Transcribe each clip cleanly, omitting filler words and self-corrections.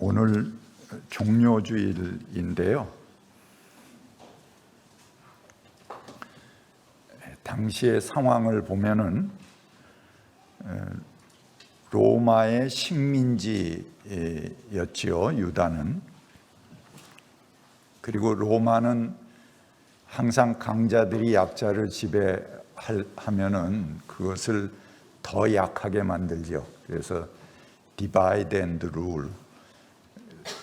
오늘 종료주일인데요. 당시의 상황을 보면은 로마의 식민지였지요, 유다는. 그리고 로마는 항상 강자들이 약자를 지배하면은 그것을 더 약하게 만들죠. 그래서 divide and rule,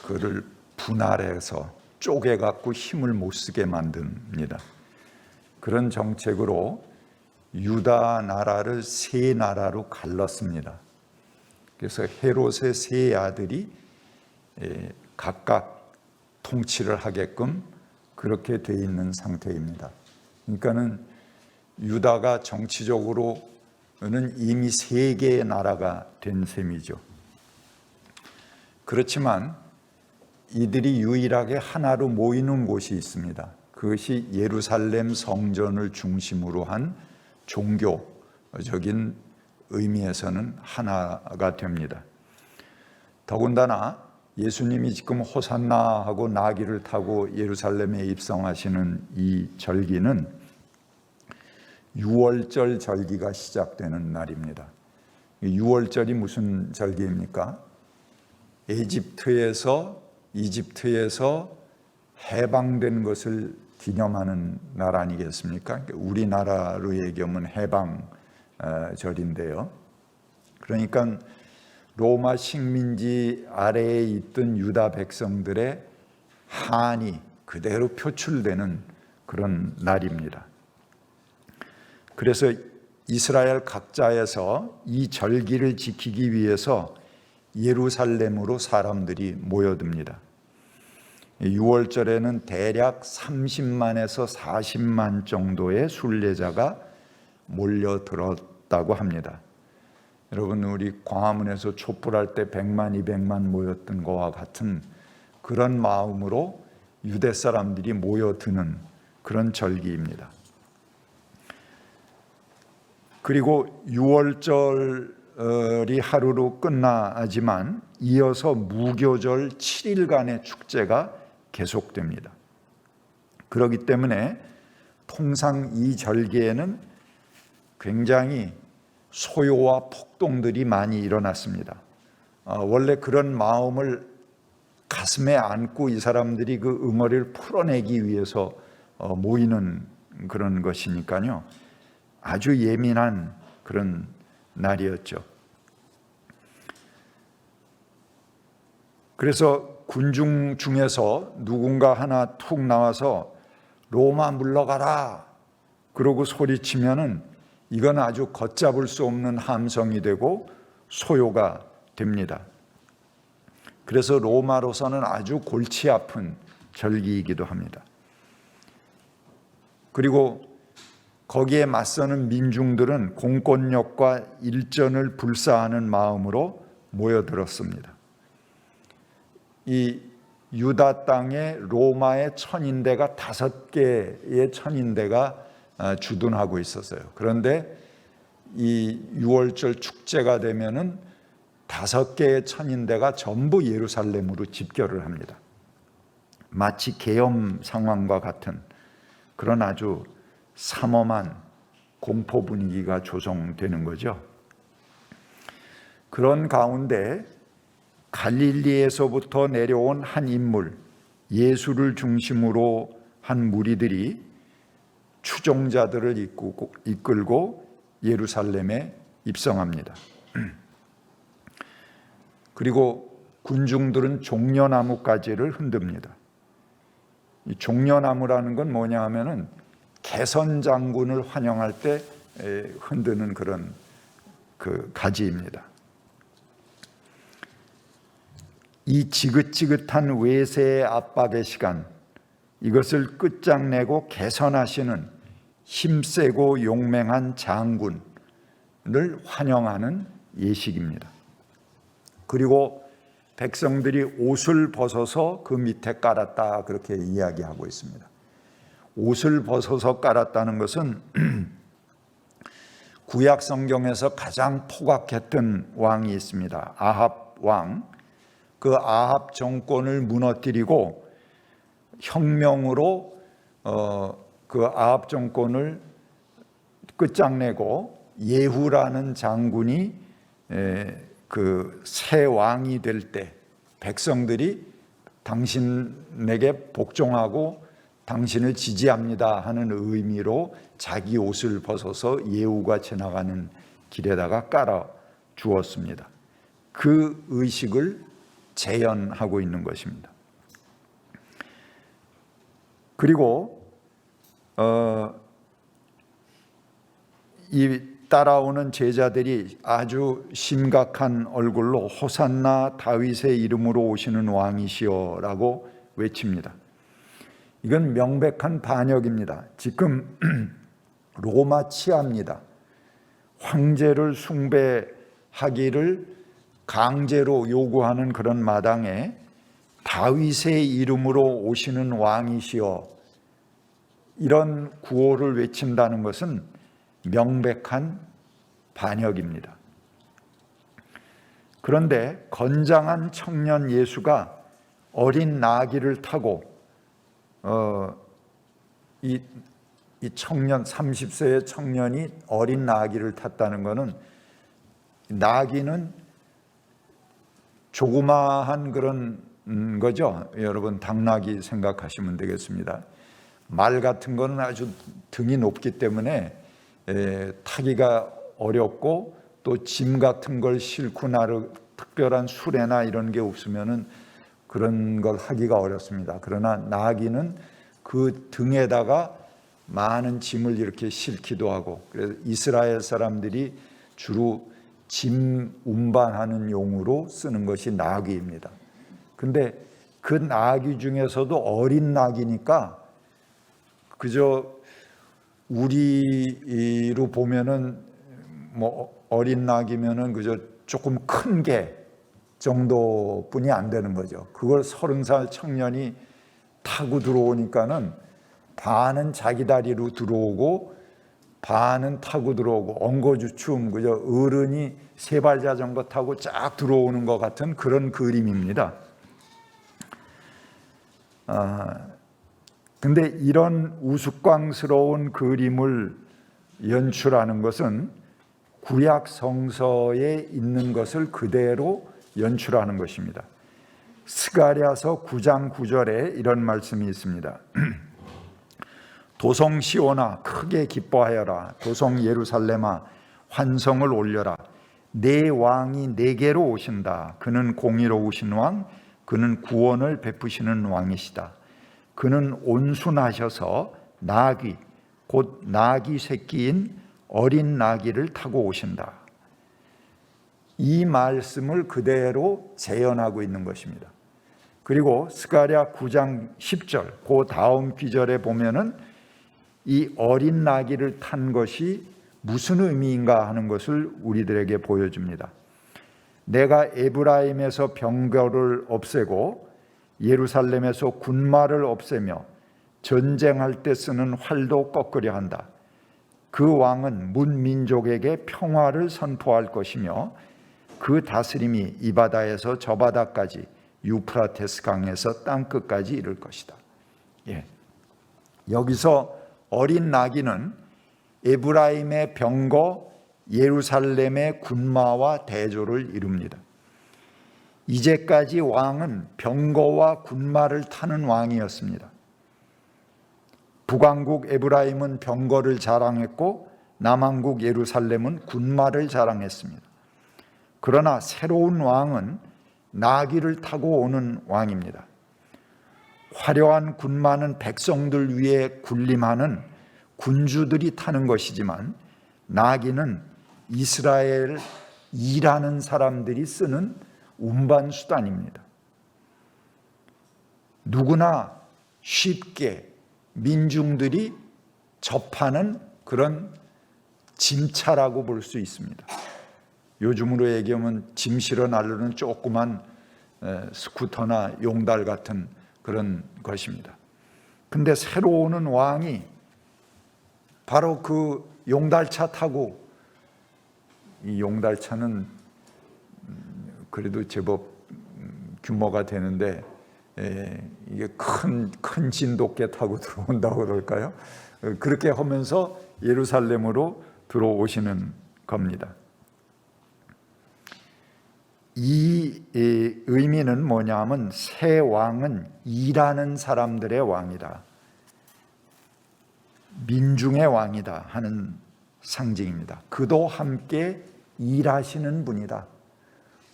그를 분할해서 쪼개갖고 힘을 못 쓰게 만듭니다. 그런 정책으로 유다 나라를 세 나라로 갈랐습니다. 그래서 헤롯의 세 아들이 각각 통치를 하게끔 그렇게 돼 있는 상태입니다. 그러니까는 유다가 정치적으로는 이미 세 개의 나라가 된 셈이죠. 그렇지만 이들이 유일하게 하나로 모이는 곳이 있습니다. 그것이 예루살렘 성전을 중심으로 한 종교적인 의미에서는 하나가 됩니다. 더군다나 예수님이 지금 호산나 하고 나귀를 타고 예루살렘에 입성하시는 이 절기는 유월절 절기가 시작되는 날입니다. 유월절이 무슨 절기입니까? 이집트에서 해방된 것을 기념하는 날 아니겠습니까? 우리나라로 얘기하면 해방절인데요. 그러니까 로마 식민지 아래에 있던 유다 백성들의 한이 그대로 표출되는 그런 날입니다. 그래서 이스라엘 각자에서 이 절기를 지키기 위해서 예루살렘으로 사람들이 모여듭니다. 6월절에는 대략 30만에서 40만 정도의 순례자가 몰려들었다고 합니다. 여러분, 우리 광화문에서 촛불할 때 100만, 200만 모였던 것과 같은 그런 마음으로 유대 사람들이 모여드는 그런 절기입니다. 그리고 6월절이 하루로 끝나지만 이어서 무교절 7일간의 축제가 계속됩니다. 그렇기 때문에 통상 이 절기에는 굉장히 소요와 폭동들이 많이 일어났습니다. 원래 그런 마음을 가슴에 안고 이 사람들이 그 응어리를 풀어내기 위해서 모이는 그런 것이니까요. 아주 예민한 그런 날이었죠. 그래서 군중 중에서 누군가 하나 툭 나와서 로마 물러가라 그러고 소리치면은 이건 아주 걷잡을 수 없는 함성이 되고 소요가 됩니다. 그래서 로마로서는 아주 골치 아픈 절기이기도 합니다. 그리고 거기에 맞서는 민중들은 공권력과 일전을 불사하는 마음으로 모여들었습니다. 이 유다 땅에 로마의 천인대가 5개의 천인대가 주둔하고 있었어요. 그런데 이 6월절 축제가 되면은 5개의 천인대가 전부 예루살렘으로 집결을 합니다. 마치 계엄 상황과 같은 그런 아주 삼엄한 공포 분위기가 조성되는 거죠. 그런 가운데 갈릴리에서부터 내려온 한 인물, 예수를 중심으로 한 무리들이 추종자들을 이끌고 예루살렘에 입성합니다. 그리고 군중들은 종려나무가지를 흔듭니다. 이 종려나무라는 건 뭐냐 하면은 개선 장군을 환영할 때 흔드는 그런 그 가지입니다. 이 지긋지긋한 외세의 압박의 시간, 이것을 끝장내고 개선하시는 힘세고 용맹한 장군을 환영하는 예식입니다. 그리고 백성들이 옷을 벗어서 그 밑에 깔았다, 그렇게 이야기하고 있습니다. 옷을 벗어서 깔았다는 것은 구약 성경에서 가장 포악했던 왕이 있습니다. 아합 왕. 그 아합 정권을 무너뜨리고 혁명으로 그 아합 정권을 끝장내고 예후라는 장군이 그 새 왕이 될 때 백성들이 당신에게 복종하고 당신을 지지합니다 하는 의미로 자기 옷을 벗어서 예후가 지나가는 길에다가 깔아 주었습니다. 그 의식을 재현하고 있는 것입니다. 그리고 이 따라오는 제자들이 아주 심각한 얼굴로 호산나 다윗의 이름으로 오시는 왕이시여라고 외칩니다. 이건 명백한 반역입니다. 지금 로마 치하입니다. 황제를 숭배하기를 강제로 요구하는 그런 마당에 다윗의 이름으로 오시는 왕이시여 이런 구호를 외친다는 것은 명백한 반역입니다. 그런데 건장한 청년 예수가 어린 나귀를 타고 이 청년 30세의 청년이 어린 나귀를 탔다는 것은 나귀는 조그마한 그런 거죠. 여러분 당나귀 생각하시면 되겠습니다. 말 같은 거는 아주 등이 높기 때문에 타기가 어렵고 또 짐 같은 걸 싣고 나를 특별한 수레나 이런 게 없으면은 그런 걸 하기가 어렵습니다. 그러나 나귀는 그 등에다가 많은 짐을 이렇게 싣기도 하고 그래서 이스라엘 사람들이 주로 짐 운반하는 용으로 쓰는 것이 나귀입니다. 근데 그 나귀 중에서도 어린 나귀니까 그저 우리로 보면은 뭐 어린 나귀면은 그저 조금 큰 개 정도뿐이 안 되는 거죠. 그걸 30살 청년이 타고 들어오니까는 반은 자기 다리로 들어오고 반은 타고 들어오고 엉거주춤 그저 어른이 세발 자전거 타고 쫙 들어오는 것 같은 그런 그림입니다. 근데 이런 우스꽝스러운 그림을 연출하는 것은 구약 성서에 있는 것을 그대로 연출하는 것입니다. 스가랴서 9장 9절에 이런 말씀이 있습니다. 도성 시온아 크게 기뻐하여라. 도성 예루살렘아 환성을 올려라. 내 왕이 내게로 오신다. 그는 공의로우신 왕, 그는 구원을 베푸시는 왕이시다. 그는 온순하셔서 나귀, 곧 나귀 새끼인 어린 나귀를 타고 오신다. 이 말씀을 그대로 재현하고 있는 것입니다. 그리고 스가랴 9장 10절, 그 다음 귀절에 보면은 이 어린 나귀를 탄 것이 무슨 의미인가 하는 것을 우리들에게 보여줍니다. 내가 에브라임에서 병거를 없애고 예루살렘에서 군마를 없애며 전쟁할 때 쓰는 활도 꺾으려 한다. 그 왕은 문민족에게 평화를 선포할 것이며 그 다스림이 이 바다에서 저 바다까지 유프라테스 강에서 땅끝까지 이를 것이다. 여기서 어린 나귀는 에브라임의 병거, 예루살렘의 군마와 대조를 이룹니다. 이제까지 왕은 병거와 군마를 타는 왕이었습니다. 북왕국 에브라임은 병거를 자랑했고 남왕국 예루살렘은 군마를 자랑했습니다. 그러나 새로운 왕은 나귀를 타고 오는 왕입니다. 화려한 군마는 백성들 위에 군림하는 군주들이 타는 것이지만 나귀는 이스라엘 일하는 사람들이 쓰는 운반수단입니다. 누구나 쉽게 민중들이 접하는 그런 짐차라고 볼 수 있습니다. 요즘으로 얘기하면 짐 실어 나르는 조그만 스쿠터나 용달 같은 그런 것입니다. 근데 새로 오는 왕이 바로 그 용달차 타고, 이 용달차는 그래도 제법 규모가 되는데 이게 큰 진돗개 타고 들어온다고 그럴까요? 그렇게 하면서 예루살렘으로 들어오시는 겁니다. 이 의미는 뭐냐면 새 왕은 일하는 사람들의 왕이다, 민중의 왕이다 하는 상징입니다. 그도 함께 일하시는 분이다.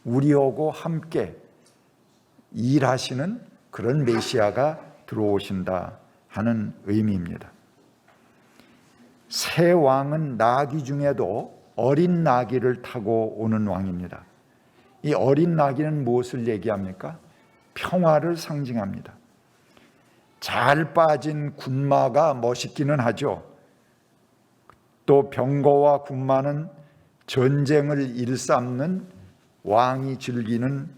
우리하고 함께 일하시는 그런 메시아가 들어오신다 하는 의미입니다. 새 왕은 나귀 중에도 어린 나귀를 타고 오는 왕입니다. 이 어린 나귀는 무엇을 얘기합니까? 평화를 상징합니다. 잘 빠진 군마가 멋있기는 하죠. 또 병거와 군마는 전쟁을 일삼는 왕이 즐기는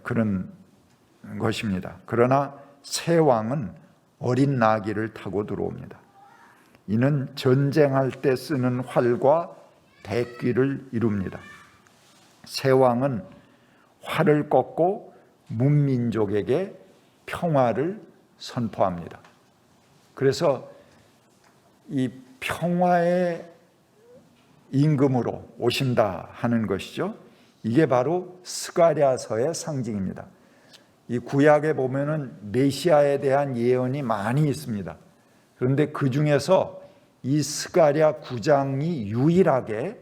그런 것입니다. 그러나 새 왕은 어린 나귀를 타고 들어옵니다. 이는 전쟁할 때 쓰는 활과 대귀를 이룹니다. 새 왕은 활을 꺾고 문민족에게 평화를 선포합니다. 그래서 이 평화의 임금으로 오신다 하는 것이죠. 이게 바로 스가랴서의 상징입니다. 이 구약에 보면은 메시아에 대한 예언이 많이 있습니다. 그런데 그 중에서 이 스가랴 9장이 유일하게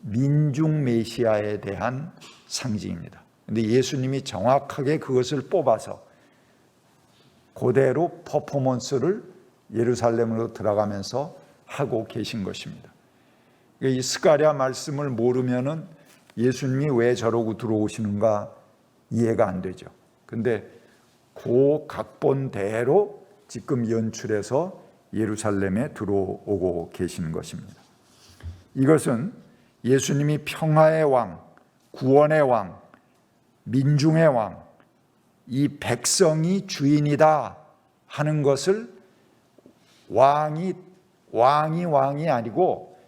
민중 메시아에 대한 상징입니다. 그런데 예수님이 정확하게 그것을 뽑아서 그대로 퍼포먼스를 예루살렘으로 들어가면서 하고 계신 것입니다. 이 스가랴 말씀을 모르면은 예수님이 왜 저러고 들어오시는가 이해가 안 되죠. 근데 그 각본대로 지금 연출해서 예루살렘에 들어오고 계시는 것입니다. 이것은 예수님이 평화의 왕, 구원의 왕, 민중의 왕, 이 백성이 주인이다 하는 것을 왕이 아니고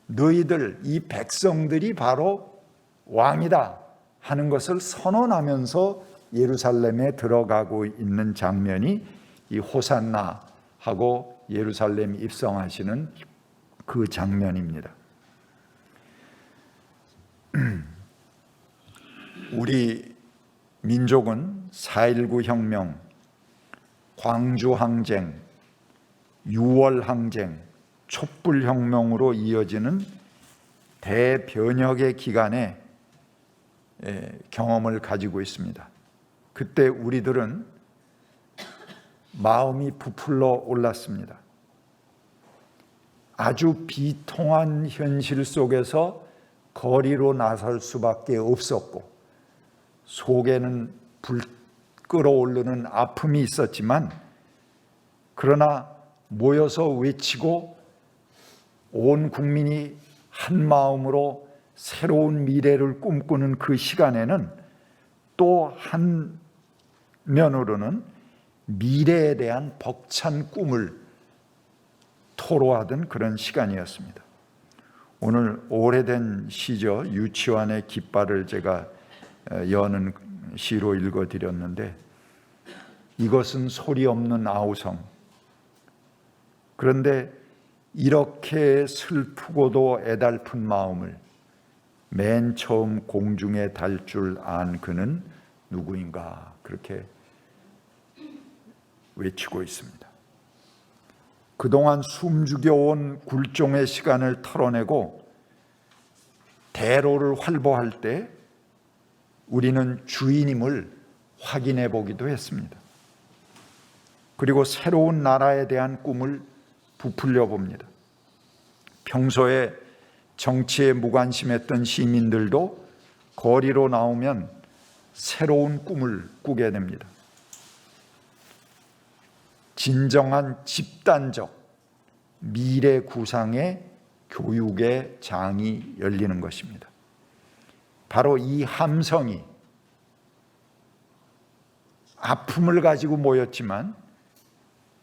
너희들 이 백성들이 바로 왕이다 하는 것을 선언하면서 예루살렘에 들어가고 있는 장면이 이 호산나 하고 예루살렘 입성하시는 그 장면입니다. 우리 민족은 4.19 혁명, 광주 항쟁, 6월 항쟁, 촛불 혁명으로 이어지는 대변혁의 기간에 경험을 가지고 있습니다. 그때 우리들은 마음이 부풀러 올랐습니다. 아주 비통한 현실 속에서 거리로 나설 수밖에 없었고 속에는 불 끓어오르는 아픔이 있었지만 그러나 모여서 외치고 온 국민이 한 마음으로 새로운 미래를 꿈꾸는 그 시간에는 또 한면으로는 미래에 대한 벅찬 꿈을 토로하던 그런 시간이었습니다. 오늘 오래된 시죠. 유치원의 깃발을 제가 여는 시로 읽어드렸는데 이것은 소리 없는 아우성. 그런데 이렇게 슬프고도 애달픈 마음을 맨 처음 공중에 달 줄 안 그는 누구인가 그렇게 외치고 있습니다. 그동안 숨죽여온 굴종의 시간을 털어내고 대로를 활보할 때 우리는 주인임을 확인해 보기도 했습니다. 그리고 새로운 나라에 대한 꿈을 부풀려 봅니다. 평소에 정치에 무관심했던 시민들도 거리로 나오면 새로운 꿈을 꾸게 됩니다. 진정한 집단적 미래 구상의 교육의 장이 열리는 것입니다. 바로 이 함성이 아픔을 가지고 모였지만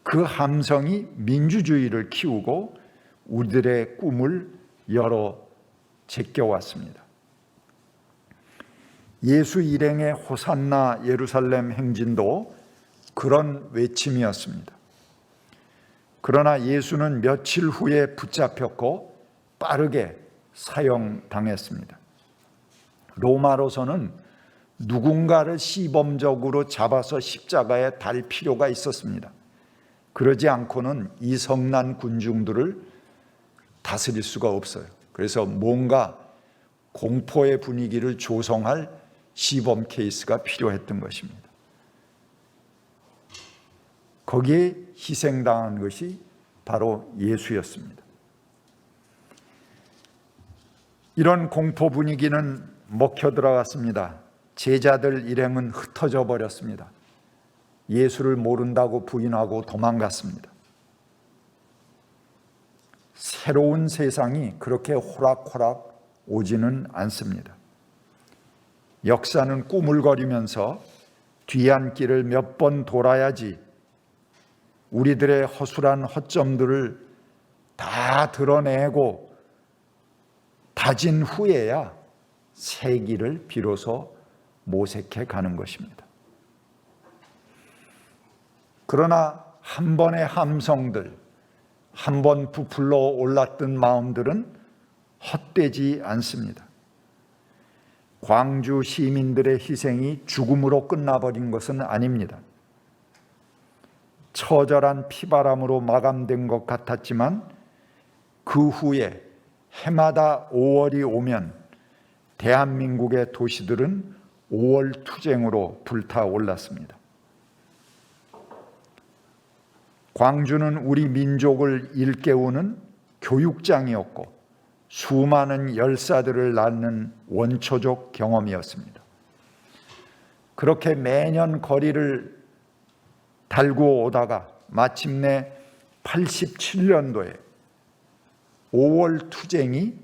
그 함성이 민주주의를 키우고 우리들의 꿈을 열어 제껴왔습니다. 예수 일행의 호산나 예루살렘 행진도 그런 외침이었습니다. 그러나 예수는 며칠 후에 붙잡혔고 빠르게 사형당했습니다. 로마로서는 누군가를 시범적으로 잡아서 십자가에 달 필요가 있었습니다. 그러지 않고는 이 성난 군중들을 다스릴 수가 없어요. 그래서 뭔가 공포의 분위기를 조성할 시범 케이스가 필요했던 것입니다. 거기에 희생당한 것이 바로 예수였습니다. 이런 공포 분위기는 먹혀 들어갔습니다. 제자들 일행은 흩어져 버렸습니다. 예수를 모른다고 부인하고 도망갔습니다. 새로운 세상이 그렇게 호락호락 오지는 않습니다. 역사는 꾸물거리면서 뒤안길을 몇 번 돌아야지 우리들의 허술한 허점들을 다 드러내고 다진 후에야 새 길을 비로소 모색해 가는 것입니다. 그러나 한 번의 함성들, 한 번 부풀러 올랐던 마음들은 헛되지 않습니다. 광주 시민들의 희생이 죽음으로 끝나버린 것은 아닙니다. 처절한 피바람으로 마감된 것 같았지만 그 후에 해마다 5월이 오면 대한민국의 도시들은 5월 투쟁으로 불타올랐습니다. 광주는 우리 민족을 일깨우는 교육장이었고 수많은 열사들을 낳는 원초적 경험이었습니다. 그렇게 매년 거리를 달고 오다가 마침내 87년도에 5월 투쟁이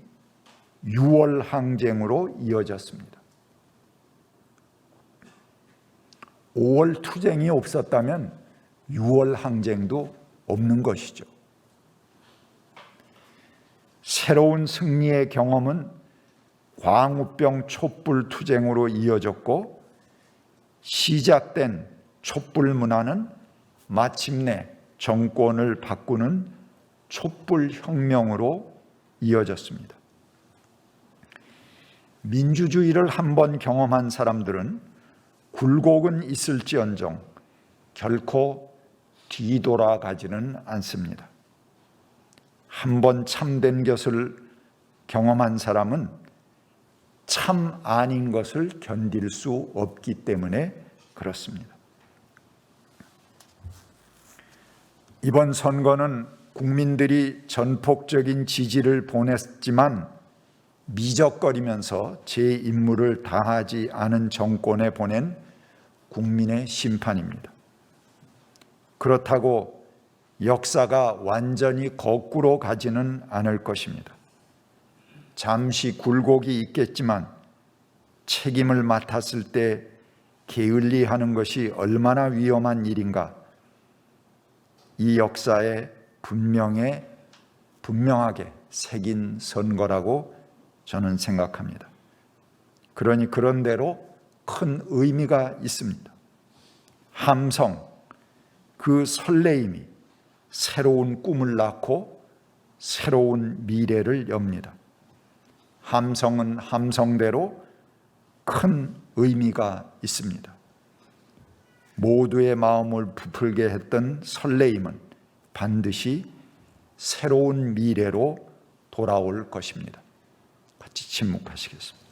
6월 항쟁으로 이어졌습니다. 5월 투쟁이 없었다면 6월 항쟁도 없는 것이죠. 새로운 승리의 경험은 광우병 촛불 투쟁으로 이어졌고 시작된 촛불 문화는 마침내 정권을 바꾸는 촛불 혁명으로 이어졌습니다. 민주주의를 한번 경험한 사람들은 굴곡은 있을지언정 결코 뒤돌아가지는 않습니다. 한번 참된 것을 경험한 사람은 참 아닌 것을 견딜 수 없기 때문에 그렇습니다. 이번 선거는 국민들이 전폭적인 지지를 보냈지만 미적거리면서 제 임무를 다하지 않은 정권에 보낸 국민의 심판입니다. 그렇다고 역사가 완전히 거꾸로 가지는 않을 것입니다. 잠시 굴곡이 있겠지만 책임을 맡았을 때 게을리하는 것이 얼마나 위험한 일인가, 이 역사에 분명하게 새긴 선거라고 저는 생각합니다. 그러니 그런대로 큰 의미가 있습니다. 함성, 그 설레임이 새로운 꿈을 낳고 새로운 미래를 엽니다. 함성은 함성대로 큰 의미가 있습니다. 모두의 마음을 부풀게 했던 설레임은 반드시 새로운 미래로 돌아올 것입니다. 같이 침묵하시겠습니다.